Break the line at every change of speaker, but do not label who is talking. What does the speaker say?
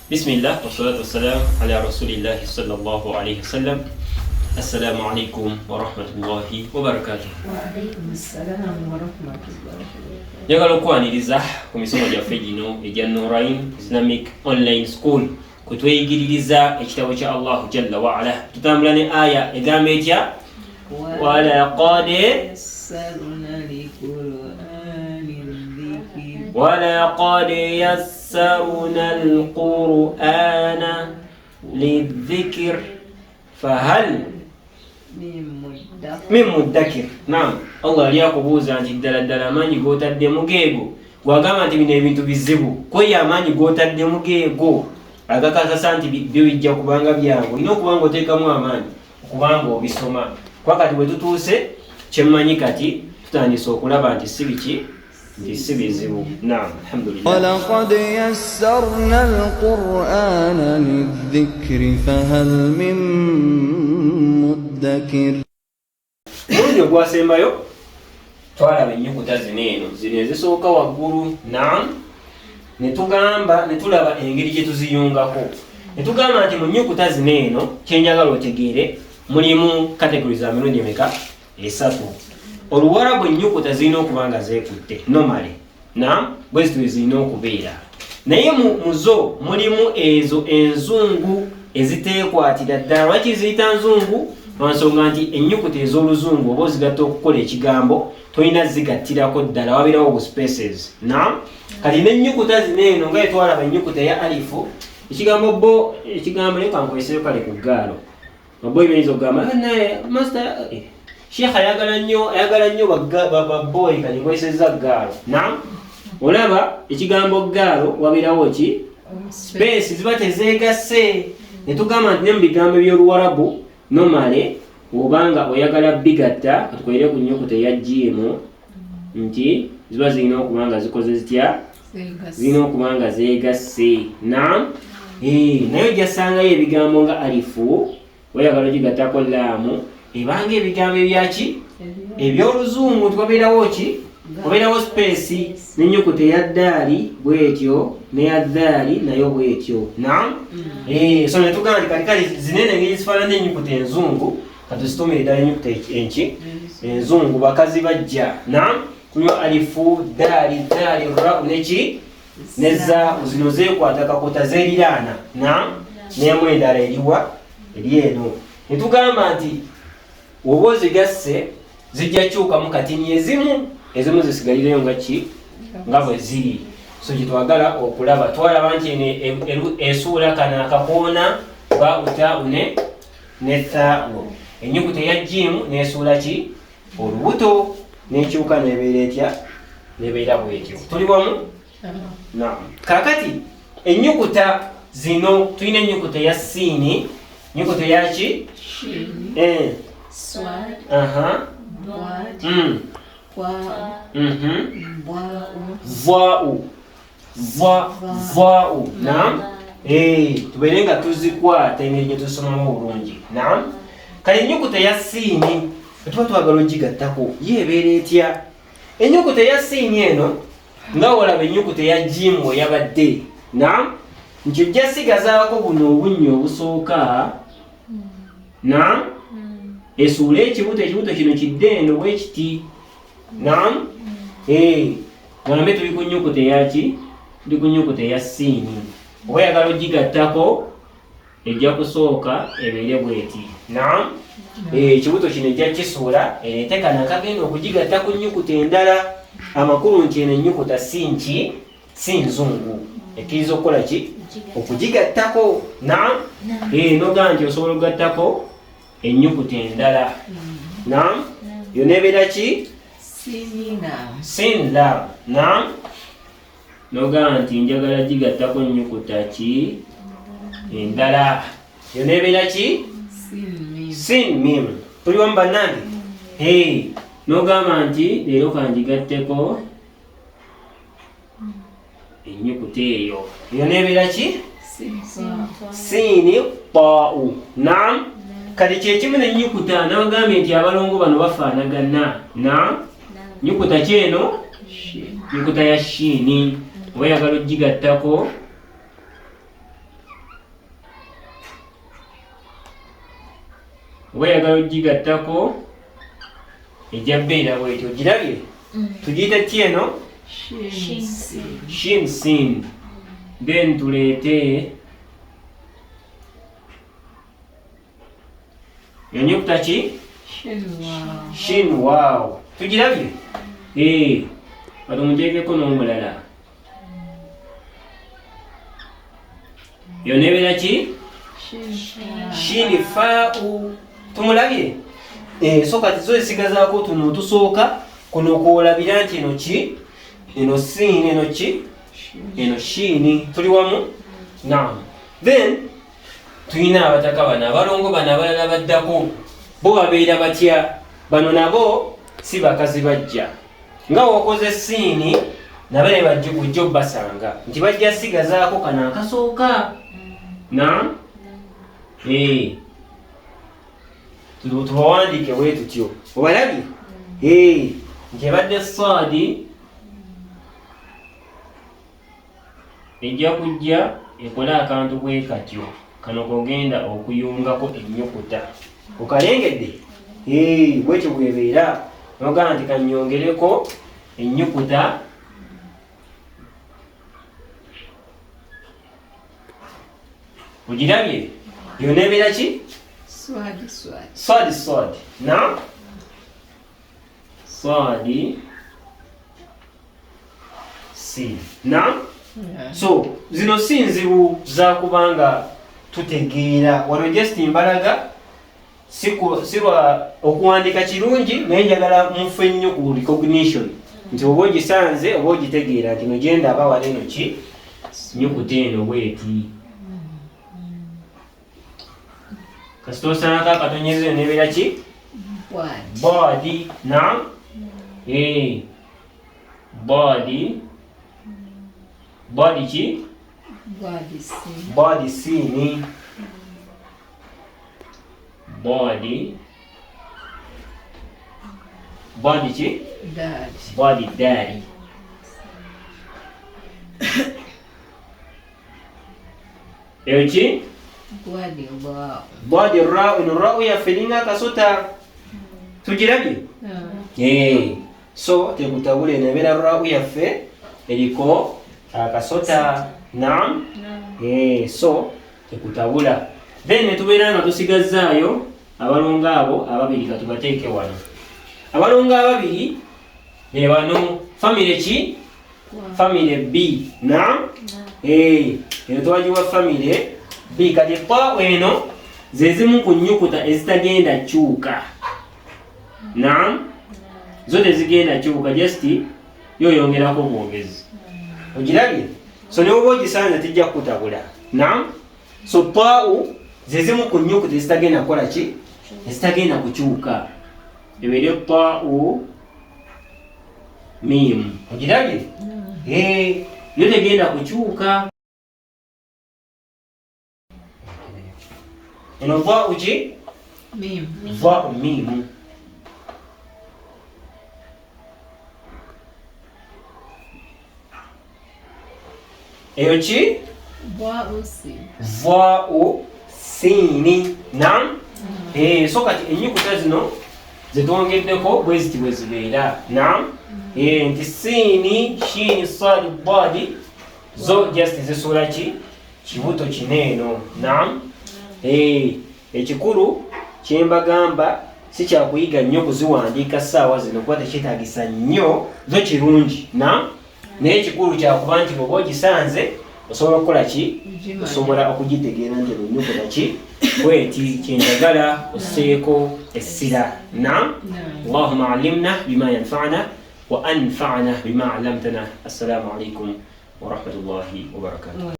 Bismillah wassalatu wassalamu ala rasulillah sallallahu alayhi wasallam. Assalamu alaikum wa rahmatullahi wa barakatuh.
Wa alaykum assalam wa rahmatullahi wa barakatuh.
Njagala okwaniriza ku misomo gyaffe gino egya Nurain Islamic Online School kutweyigiririza ekitabo kya Allah jalla wa ala. Tutambula ne aya egamba etya? Wa laqad
yassarna liqur'ani dhikri
wa laqad yassarna al-Qur'ana lidhikr fahal min muddakir. Naam, Allah aliyakubuuza nti ddala amaanyi g'otaddemu geego gwagamba nti bino ebintu bizibu kweyo amaanyi g'otaddemu geego agakakasa nti byo bijja kubanga byangu olina okuba nga oteekamu amaanyi okubanga obisoma kuba kati bwe tutuuse kyemmanyi kati tutandise okulaba nti si biki nti si bizibu. Naam, alhamdulillah.
وَلَقَدْ يَسَّرْنَا الْقُرْآنَ لِلذِّكْرِ فَهَلْ مِن مُّدَّكِرٍ.
Omulundi ogwasembayo twalaba ennyukuta zino ezisooka waggulu. Naam, ne tulaba engeri gye tuziyungako. Ne tugamba nti mu nnyukuta zino kyenjagala otegeere mulimu categories za mirundi emeka? Esatu. Oluwarabu ennyukuta zirina okuba nga zeekutte normally. Naam, bwe zityo zirina okubeera. Naye mu zo mulimu ezo enzungu eziteekwatira ddala. Lwaki ziyita nzungu? Lwansonga nti ennyukuta ez'oluzungu oba ozigatta okukola ekigambo tolina zigattirako ddala, wabeerawo bu spaces. Naam, kati n'ennyukuta zino nga etwalaba ennyukuta ya alifu ekigambo leka nkoleseyo kale ku ggaalo. Bo ebiyinza okugamba naye master Sheikh ayagala nnyo baboyi kati nkozesezza ggaalo. Naam, olaba ekigambo ggaalo wabeerawo ki? Space ziba tezeegasse. Ne tugamba nti ne mu bigambo by'Oluwarabu normally obanga oyagala bigatta katukolere ku nnyukuta eya jiimu nti ziba zirina okuba nga zikoze zitya? Zirina okuba nga zeegasse. Naam, naye ojjasangayo ebigambo nga alifu oyagala ogigattako laamu ebanga ebigambo ebyaki? Eby'oluzungu twabeerawo ki? Wabeerawo space n'ennyukuta eya ddaali bw'etyo n'eya ddaali nayo bw'etyo. Naam, so ne tugamba nti kati zinene engeri zifaanana n'ennyukuta enzungu katuzitumire ddala ennyukuta enki? Enzungu bakazi bajja. Naam, tuliwo alifu ddaali ra neki nezaabu zino zeekwata kakota zeeriraana. Naam, n'emu endala eriwa? Eri eno. Ne tugamba nti oba ozigasse zijja kyukamu katini ezimu zisigalirayo nga ki? Nga bwe ziri. So gye twagala okulaba twalaba nti esuula kana akakoona bautaune ne thaabu. Ennyukuta eya jiimu n'esuula ki? Olubuto n'ekyuka n'ebeera etya? N'ebeera bw'etyo. Tuli wamu? Naam. Kaakati ennyukuta zino tulina ennyukuta eya siini, ennyukuta eya ki?
Swad, Bwad, Bwa'u,
Vwa'u. Naam, tubeere nga tuzikwata engeri gye tusomamu obulungi. Naam, kale ennyukuta eya siini tuba twagala ogigattako yeebeera etya? Ennyukuta eya siini eno nga olaba ennyukuta eya jiimu eyabadde. Naam, nti ojja sigazaako buno obunnya obusooka. Naam, esuula ekibuto kino kiddendo bwe kiti. Naam, gambe tuli ku nnyukuta eyaki? Tuli ku nnyukuta eya siini. Oba oyagala ogigattako ejja kusooka ebeere bweti. Naam, ekibuto kino ejja kisuula ereete kano akagenda okugigatta ku nnyukuta endala. Amakulu nti eno ennyukuta si nzungu ekkiriza okukola ki? Okugigattako. Naam, nogaa nti osobola okugattako ennyukuta endala. Naam, yonna ebeera ki? Sinla. Naam, nogaa nti njagala gigattako ennyukuta ki? Endala. Yonna ebeera ki? Sin mim. Tuli wamu bannange? Nogamba nti leero kangigatteko ennyukuta eyo. Yonna ebeera ki? Siini taa'u. Naam, kati kyekimu n'ennyukuta nabagambye nti abalongo bano bafaanagana. Naam, nnyukuta ki eno? Nnyukuta ya shiini. Oba oyagala ogigattako oba oyagala ogigattako ejja beera bwetyo. Ogirabye? Tugiyita ki eno? Shin sin. Then tuleete enyukuta ki? Shin waaw. Tugirabye? Kati muteekeko n'omulala. Yo nebeera ki? Shin faa'u. Tumulabye? So kati zo esigazaako tuno otusooka kuno kwolabira nti eno ki? Eno sin, eno ki? Eno shin. Tuli wamu? Naam. Then tuyina abataka bano abalongo bano abalala baddako. Bo babeera batya? Bano nabo si bakazi bajja. Nga wakoze sin nabale bajja obbasanga nti bajja sigazaako kano akasooka. Naam. Tubawandiike bwe tutyo. Obalabye? Nti ebadde saadi ejja kujja ekole akantu bwe katyo. Kano kogenda okuyungako ennyukuta. Okalengedde? Bwetyo bwebeera. Nogamba nti kanyongereko ennyukuta ogirabye? Yo nebeera ki? Swadi. Naam. Swadi sin. Naam. So zino si nzibu zakubanga tutegeera wano just mbalaga sirwa okuwandika kirungi naye njagala mufe nnyo ku recognition nti oba ogisanze oba ogitegeera nti nogenda aba wala eno ki nnyukuta eno bweti. Kasita osanako akatonyezo nebeera ki? Body. Naam. Body. Body ki? Body sin. Body. Body ki? Body daddy. Eyo ki? Body ra'u. Ino ra'u yafferinga akasota. Tugirabye? So tekutabule nebeera ra'u yaffe eriko akasota. Naam. So tekutabula. Then netubeera nga tusigazaayo abalongo abo ababiri katubateeke wano. Abalongo ababiri be bano family ki? Family B. Naam. Eno tubagiwa family B. Kati pa eno zezimu ku nnyukuta ezitagenda kyuka. Naam. Zo tezigenda kyuka just yoyongerako bwongezi. Ogirabye? So ne oba ogisanze tijja kukutabula. Naam. So pa'u zezimu ku nnyukuta ezitagenda kukola ki? Ezitagenda kukyuka. Ebeere pa'u mim. Ogirabye? Yo tegenda kukyuka. Eno pa'u ki? Pa'u mim. Eyo ki? Va'u sini. Naam. So kati ennyukuta zino zetwongeddeko bwe ziti bwe zibeera. Naam. Nti sini, shini, sadi, badi zo just zisuula ki? Kibuto kineeno. Naam. Ekikulu kyembagamba si kyakuyiga nnyo kuziwandiika ssaawa zino kuba tekyetaagisa nnyo zo kirungi. Naam. Naye ekikulu kyakuba nti bw'oba ogisanze osobola okukola ki? Osobola okugitegeera nti ennyukuta ki? Bweti kyenjagala osseeko essira. Naam. Allahumma allimna bima yanfa'una wa anfa'na bima 'allamtana. Assalamu alaikum wa rahmatullahi wa barakatuh.